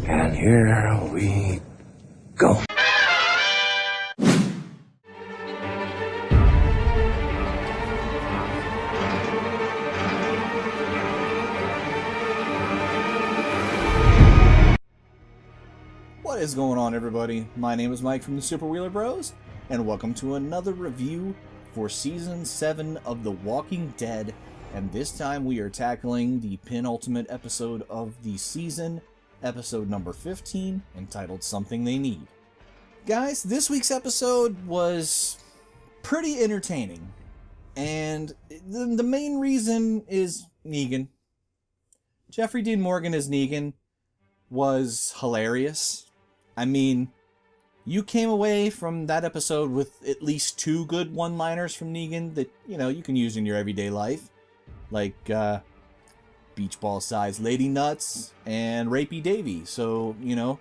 And here we go. What is going on, everybody? My name is Mike from the Super Wheeler Bros, and welcome to another review for Season 7 of The Walking Dead, and this time we are tackling the penultimate episode of the season, episode number 15, entitled Something They Need. Guys, this week's episode was pretty entertaining, and the main reason is Negan. Jeffrey Dean Morgan as Negan was hilarious. I mean, you came away from that episode with at least 2 good one-liners from Negan that, you know, you can use in your everyday life. Like, beach ball-sized lady nuts and rapey Davy. So, you know,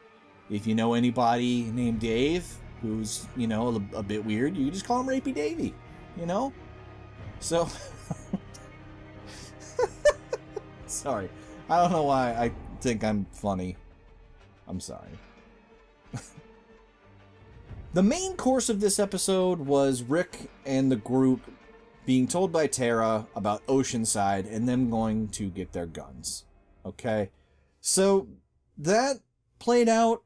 if you know anybody named Dave who's, you know, a bit weird, you just call him rapey Davy, you know? So, sorry. I don't know why I think I'm funny. I'm sorry. The main course of this episode was Rick and the group being told by Tara about Oceanside and them going to get their guns. Okay? So, that played out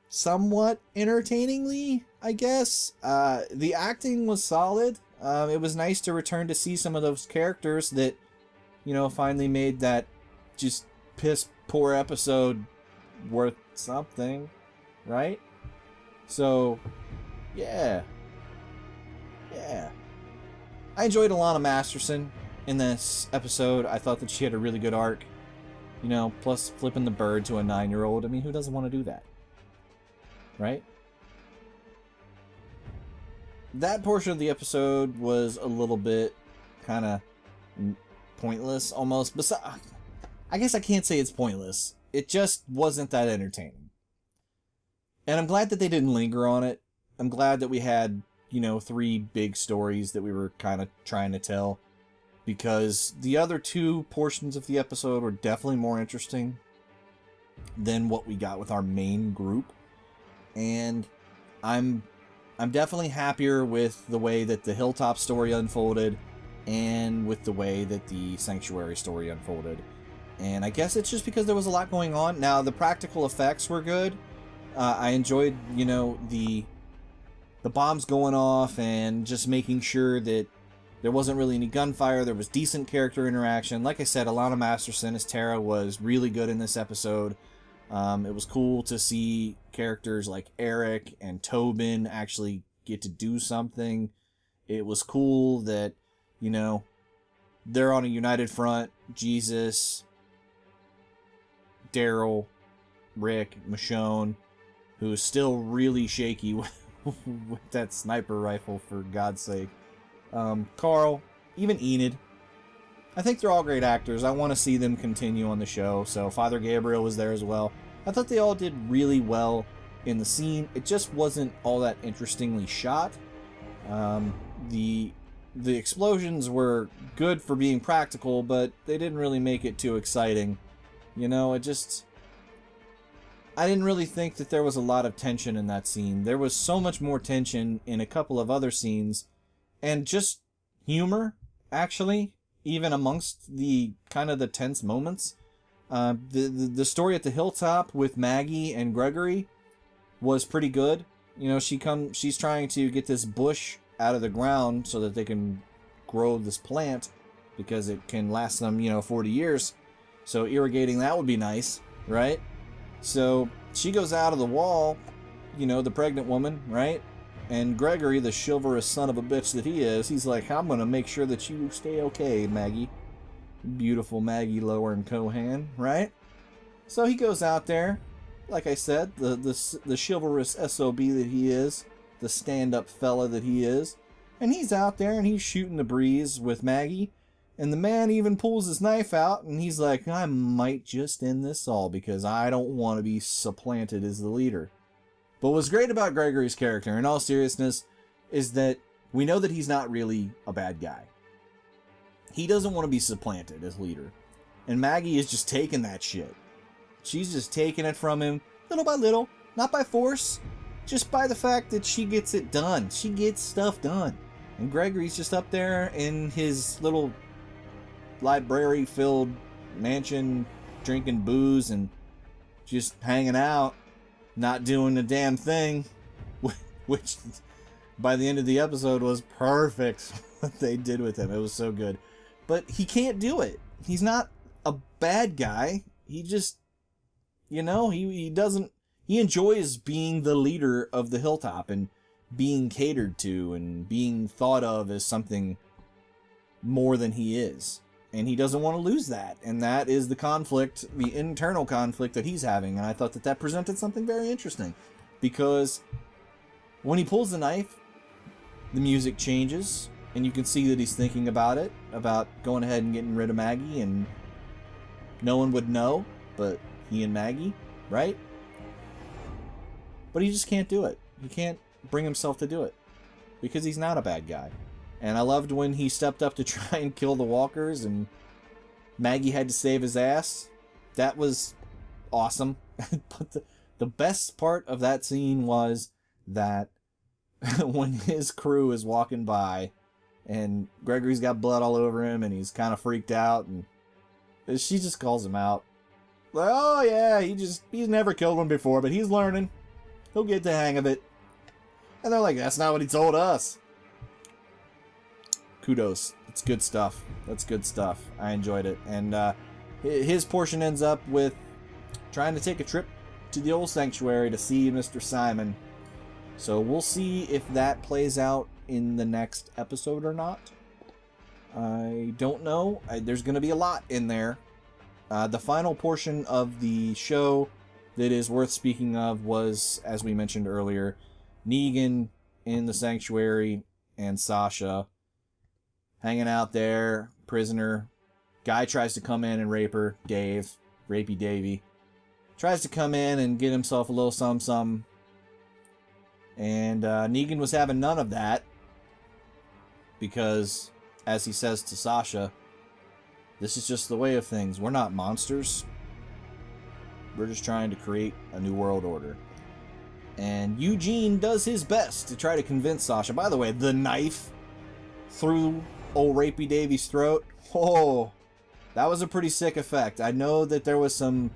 somewhat entertainingly, I guess. The acting was solid. It was nice to return to see some of those characters that, you know, finally made that just piss poor episode worth something, right? So, yeah. I enjoyed Alana Masterson in this episode. I thought that she had a really good arc. You know, plus flipping the bird to a 9-year-old. I mean, who doesn't want to do that? Right? That portion of the episode was a little bit kind of pointless, almost. Besides, I guess I can't say it's pointless. It just wasn't that entertaining. And I'm glad that they didn't linger on it. I'm glad that we had, you know, 3 big stories that we were kind of trying to tell. Because the other 2 portions of the episode were definitely more interesting than what we got with our main group. And I'm definitely happier with the way that the Hilltop story unfolded and with the way that the Sanctuary story unfolded. And I guess it's just because there was a lot going on. Now, the practical effects were good. I enjoyed, you know, the bombs going off and just making sure that there wasn't really any gunfire. There was decent character interaction. Like I said, Alana Masterson as Tara was really good in this episode. It was cool to see characters like Eric and Tobin actually get to do something. It was cool that, you know, they're on a united front. Jesus, Daryl, Rick, Michonne, who is still really shaky with that sniper rifle, for God's sake. Carl, even Enid. I think they're all great actors. I want to see them continue on the show. So Father Gabriel was there as well. I thought they all did really well in the scene. It just wasn't all that interestingly shot. The explosions were good for being practical, but they didn't really make it too exciting. You know, I didn't really think that there was a lot of tension in that scene. There was so much more tension in a couple of other scenes, and just humor, actually, even amongst the kind of the tense moments. The story at the Hilltop with Maggie and Gregory was pretty good. You know, she's trying to get this bush out of the ground so that they can grow this plant because it can last them, you know, 40 years. So irrigating that would be nice, right? So she goes out of the wall, you know, the pregnant woman, right? And Gregory, the chivalrous son of a bitch that he is, he's like, I'm going to make sure that you stay okay, Maggie. Beautiful Maggie Lower and Cohan, right? So he goes out there, like I said, the chivalrous SOB that he is, the stand-up fella that he is. And he's out there and he's shooting the breeze with Maggie. And the man even pulls his knife out and he's like, I might just end this all because I don't want to be supplanted as the leader. But what's great about Gregory's character, in all seriousness, is that we know that he's not really a bad guy. He doesn't want to be supplanted as leader. And Maggie is just taking that shit. She's just taking it from him little by little, not by force, just by the fact that she gets it done. She gets stuff done. And Gregory's just up there in his little library-filled mansion, drinking booze and just hanging out, not doing a damn thing, which by the end of the episode was perfect what they did with him. It was so good. But he can't do it. He's not a bad guy. He just, you know, he doesn't, he enjoys being the leader of the hilltop and being catered to and being thought of as something more than he is. And he doesn't want to lose that. And that is the conflict, the internal conflict that he's having. And I thought that that presented something very interesting. Because when he pulls the knife, the music changes. And you can see that he's thinking about it. About going ahead and getting rid of Maggie. And no one would know but he and Maggie, right? But he just can't do it. He can't bring himself to do it. Because he's not a bad guy. And I loved when he stepped up to try and kill the walkers and Maggie had to save his ass. That was awesome. But the best part of that scene was that when his crew is walking by and Gregory's got blood all over him and he's kind of freaked out and she just calls him out. Like, oh yeah, he's never killed one before, but he's learning. He'll get the hang of it. And they're like, that's not what he told us. Kudos. It's good stuff. That's good stuff. I enjoyed it. And his portion ends up with trying to take a trip to the old sanctuary to see Mr. Simon. So we'll see if that plays out in the next episode or not. I don't know. There's going to be a lot in there. The final portion of the show that is worth speaking of was, as we mentioned earlier, Negan in the sanctuary and Sasha hanging out there, prisoner. Guy tries to come in and rape her, Dave, Rapey Davey. Tries to come in and get himself a little some. And Negan was having none of that. Because, as he says to Sasha, this is just the way of things. We're not monsters. We're just trying to create a new world order. And Eugene does his best to try to convince Sasha. By the way, the knife through old Rapey Davy's throat. Oh, that was a pretty sick effect. I know that there was some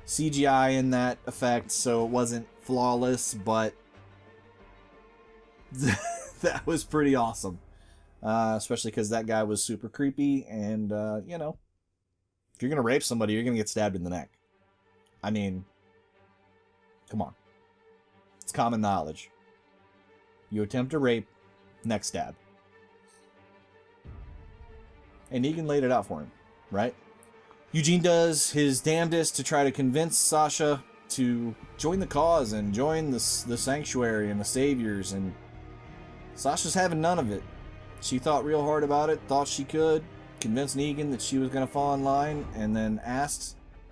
CGI in that effect, so it wasn't flawless, but that was pretty awesome. Especially because that guy was super creepy, and, you know, if you're going to rape somebody, you're going to get stabbed in the neck. I mean, come on. It's common knowledge. You attempt to rape, neck stab. And Negan laid it out for him, right? Eugene does his damnedest to try to convince Sasha to join the cause and join the sanctuary and the saviors, and Sasha's having none of it. She thought real hard about it, thought she could, convinced Negan that she was going to fall in line, and then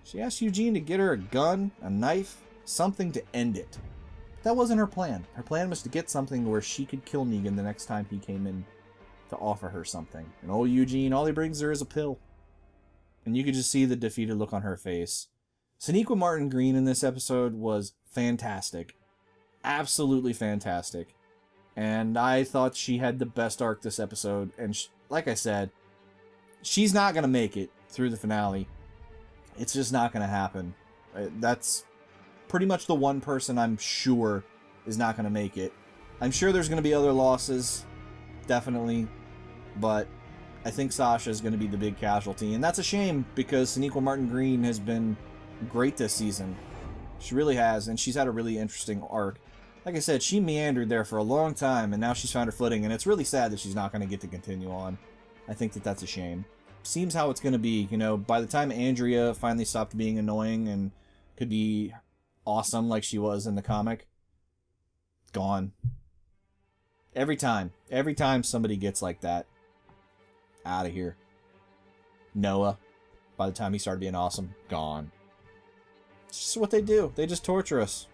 she asked Eugene to get her a gun, a knife, something to end it. That wasn't her plan. Her plan was to get something where she could kill Negan the next time he came in to offer her something. And old Eugene, all he brings her is a pill. And you could just see the defeated look on her face. Sonequa Martin Green in this episode was fantastic. Absolutely fantastic. And I thought she had the best arc this episode. And like I said, she's not going to make it through the finale. It's just not going to happen. That's pretty much the one person I'm sure is not going to make it. I'm sure there's going to be other losses. Definitely. But I think Sasha is going to be the big casualty. And that's a shame because Sonequa Martin Green has been great this season. She really has. And she's had a really interesting arc. Like I said, she meandered there for a long time, and now she's found her footing, and it's really sad that she's not going to get to continue on. I think that that's a shame. Seems how it's going to be, you know, by the time Andrea finally stopped being annoying and could be awesome like she was in the comic, gone. Every time somebody gets like that, out of here. Noah, by the time he started being awesome, gone. It's just what they do. They just torture us.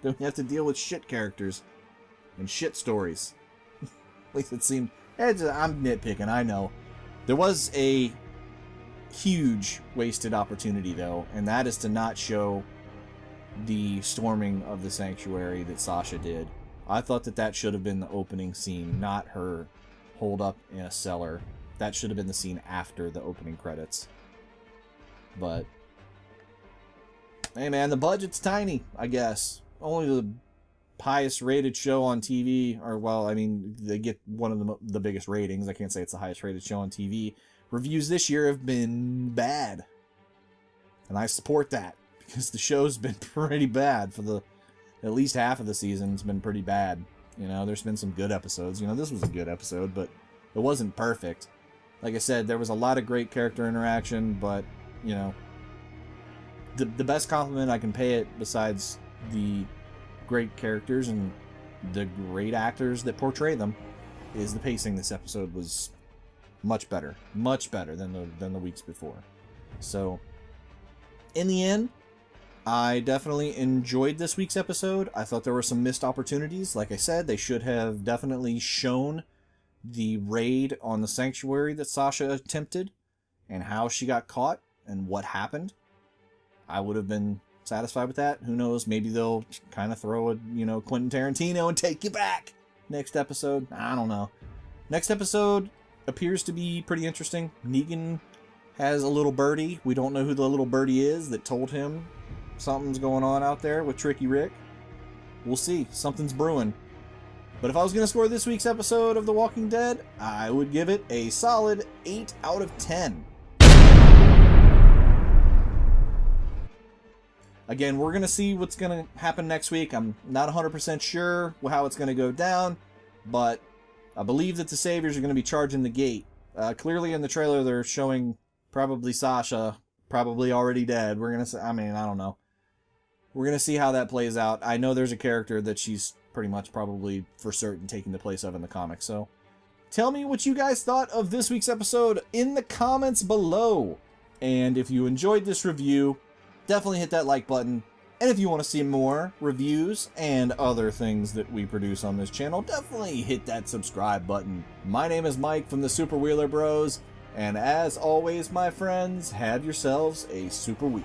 Then we have to deal with shit characters and shit stories. At least it seemed. I'm nitpicking, I know. There was a huge wasted opportunity, though, and that is to not show the storming of the sanctuary that Sasha did. I thought that should have been the opening scene, not her holed up in a cellar. That should have been the scene after the opening credits. But hey man, the budget's tiny, I guess. Only the highest rated show on TV, or well, I mean, they get one of the biggest ratings. I can't say it's the highest rated show on TV. Reviews this year have been bad. And I support that, because the show's been pretty bad for at least half of the season. It's been pretty bad. You know, there's been some good episodes. You know, this was a good episode, but it wasn't perfect. Like I said, there was a lot of great character interaction, but, you know, the best compliment I can pay it, besides the great characters and the great actors that portray them, is the pacing. This episode was much better than the weeks before. So, in the end, I definitely enjoyed this week's episode. I thought there were some missed opportunities. Like I said, they should have definitely shown the raid on the sanctuary that Sasha attempted, and how she got caught, and what happened. I would have been satisfied with that. Who knows? Maybe they'll kind of throw a, Quentin Tarantino and take you back next episode. I don't know. Next episode appears to be pretty interesting. Negan has a little birdie. We don't know who the little birdie is that told him something's going on out there with Tricky Rick. We'll see. Something's brewing. But if I was going to score this week's episode of The Walking Dead, I would give it a solid 8 out of 10. Again, we're going to see what's going to happen next week. I'm not 100% sure how it's going to go down, but I believe that the Saviors are going to be charging the gate. Clearly in the trailer, they're showing probably Sasha, probably already dead. We're going to, I don't know. We're going to see how that plays out. I know there's a character that she's pretty much probably for certain taking the place of in the comics. So tell me what you guys thought of this week's episode in the comments below. And if you enjoyed this review, definitely hit that like button. And if you want to see more reviews and other things that we produce on this channel, definitely hit that subscribe button. My name is Mike from the Super Wheeler Bros. And as always, my friends, have yourselves a super week.